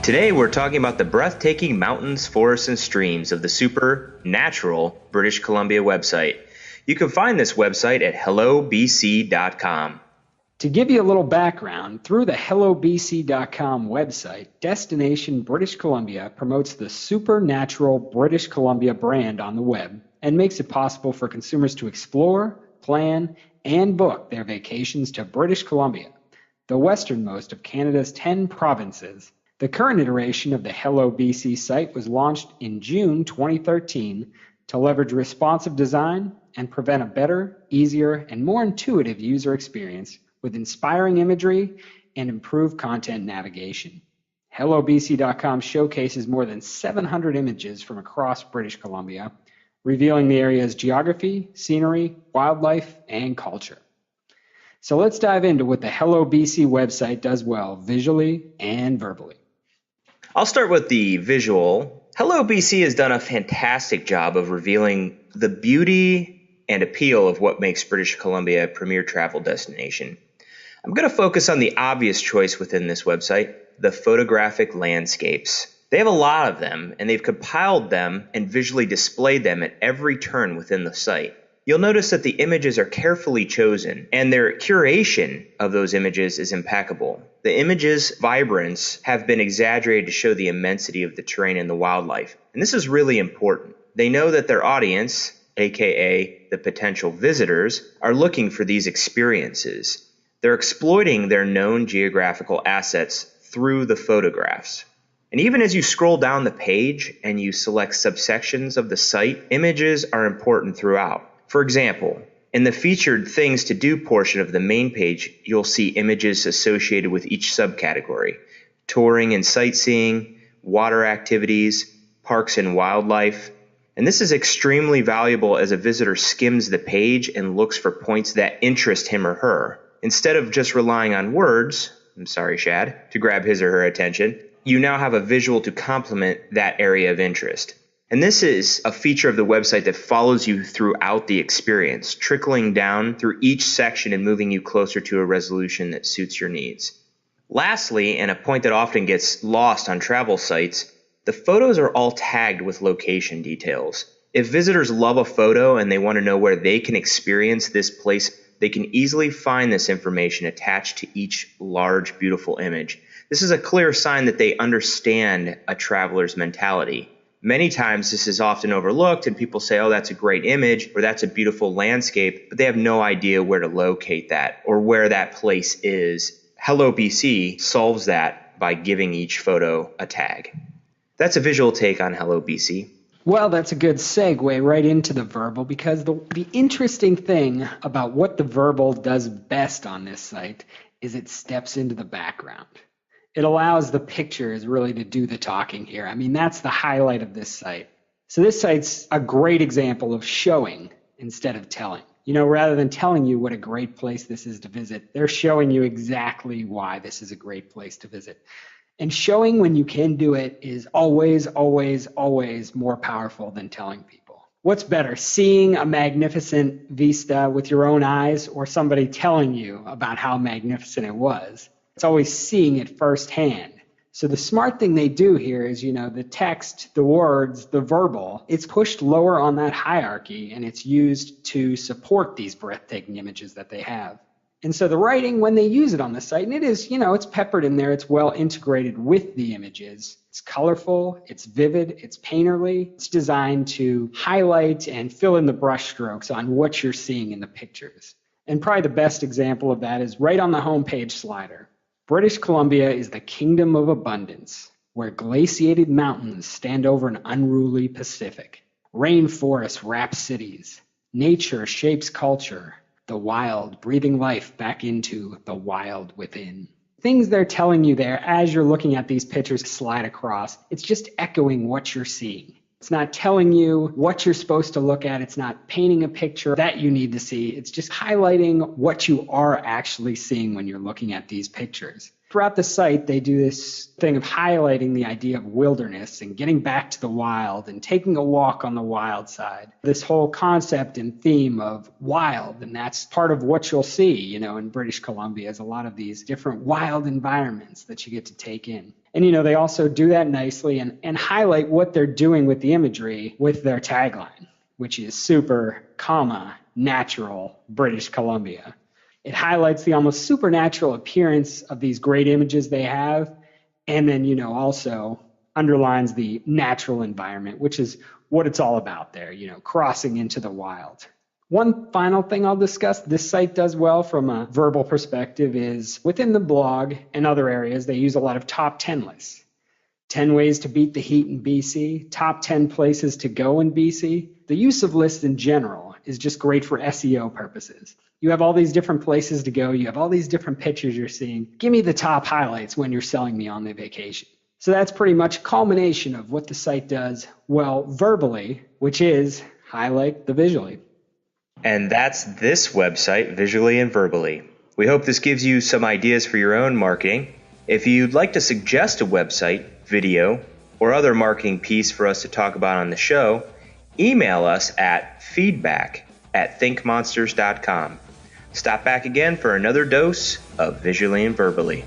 Today we're talking about the breathtaking mountains, forests, and streams of the supernatural British Columbia website. You can find this website at HelloBC.com. To give you a little background, through the HelloBC.com website, Destination British Columbia promotes the supernatural British Columbia brand on the web and makes it possible for consumers to explore, plan, and book their vacations to British Columbia, the westernmost of Canada's 10 provinces. The current iteration of the HelloBC site was launched in June 2013 to leverage responsive design and prevent a better, easier, and more intuitive user experience with inspiring imagery and improved content navigation. HelloBC.com showcases more than 700 images from across British Columbia, revealing the area's geography, scenery, wildlife, and culture. So let's dive into what the HelloBC website does well visually and verbally. I'll start with the visual. HelloBC has done a fantastic job of revealing the beauty and appeal of what makes British Columbia a premier travel destination. I'm going to focus on the obvious choice within this website, the photographic landscapes. They have a lot of them, and they've compiled them and visually displayed them at every turn within the site. You'll notice that the images are carefully chosen, and their curation of those images is impeccable. The images' vibrance have been exaggerated to show the immensity of the terrain and the wildlife, and this is really important. They know that their audience, aka the potential visitors, are looking for these experiences. They're exploiting their known geographical assets through the photographs. And even as you scroll down the page and you select subsections of the site, images are important throughout. For example, in the featured Things to Do portion of the main page, you'll see images associated with each subcategory: touring and sightseeing, water activities, parks and wildlife. And this is extremely valuable as a visitor skims the page and looks for points that interest him or her. Instead of just relying on words, I'm sorry, Shad, to grab his or her attention, you now have a visual to complement that area of interest. And this is a feature of the website that follows you throughout the experience, trickling down through each section and moving you closer to a resolution that suits your needs. Lastly, and a point that often gets lost on travel sites, the photos are all tagged with location details. If visitors love a photo and they want to know where they can experience this place, they can easily find this information attached to each large, beautiful image. This is a clear sign that they understand a traveler's mentality. Many times this is often overlooked and people say, oh, that's a great image or that's a beautiful landscape, but they have no idea where to locate that or where that place is. HelloBC solves that by giving each photo a tag. That's a visual take on HelloBC. Well, that's a good segue right into the verbal, because the interesting thing about what the verbal does best on this site is it steps into the background. It allows the pictures really to do the talking here. I mean, that's the highlight of this site. So this site's a great example of showing instead of telling. You know, rather than telling you what a great place this is to visit, they're showing you exactly why this is a great place to visit. And showing when you can do it is always, always, always more powerful than telling people. What's better, seeing a magnificent vista with your own eyes or somebody telling you about how magnificent it was? It's always seeing it firsthand. So the smart thing they do here is, the text, the words, the verbal, it's pushed lower on that hierarchy and it's used to support these breathtaking images that they have. And so the writing, when they use it on the site, and it is, it's peppered in there, it's well integrated with the images. It's colorful, it's vivid, it's painterly. It's designed to highlight and fill in the brushstrokes on what you're seeing in the pictures. And probably the best example of that is right on the homepage slider. British Columbia is the kingdom of abundance, where glaciated mountains stand over an unruly Pacific. Rainforests wrap cities. Nature shapes culture. The wild breathing life back into the wild within. Things they're telling you there as you're looking at these pictures slide across, it's just echoing what you're seeing. It's not telling you what you're supposed to look at. It's not painting a picture that you need to see. It's just highlighting what you are actually seeing when you're looking at these pictures. Throughout the site, they do this thing of highlighting the idea of wilderness and getting back to the wild and taking a walk on the wild side. This whole concept and theme of wild, and that's part of what you'll see, in British Columbia, is a lot of these different wild environments that you get to take in. And, they also do that nicely and highlight what they're doing with the imagery with their tagline, which is super, natural British Columbia. It highlights the almost supernatural appearance of these great images they have, and then, also underlines the natural environment, which is what it's all about there, crossing into the wild. One final thing I'll discuss this site does well from a verbal perspective is within the blog and other areas, they use a lot of top 10 lists. 10 ways to beat the heat in BC, top 10 places to go in BC. The use of lists in general is just great for SEO purposes. You have all these different places to go. You have all these different pictures you're seeing. Give me the top highlights when you're selling me on the vacation. So that's pretty much a culmination of what the site does well verbally, which is highlight the visually. And that's this website, Visually and Verbally. We hope this gives you some ideas for your own marketing. If you'd like to suggest a website, video, or other marketing piece for us to talk about on the show, email us at feedback@thinkmonsters.com. Stop back again for another dose of Visually and Verbally.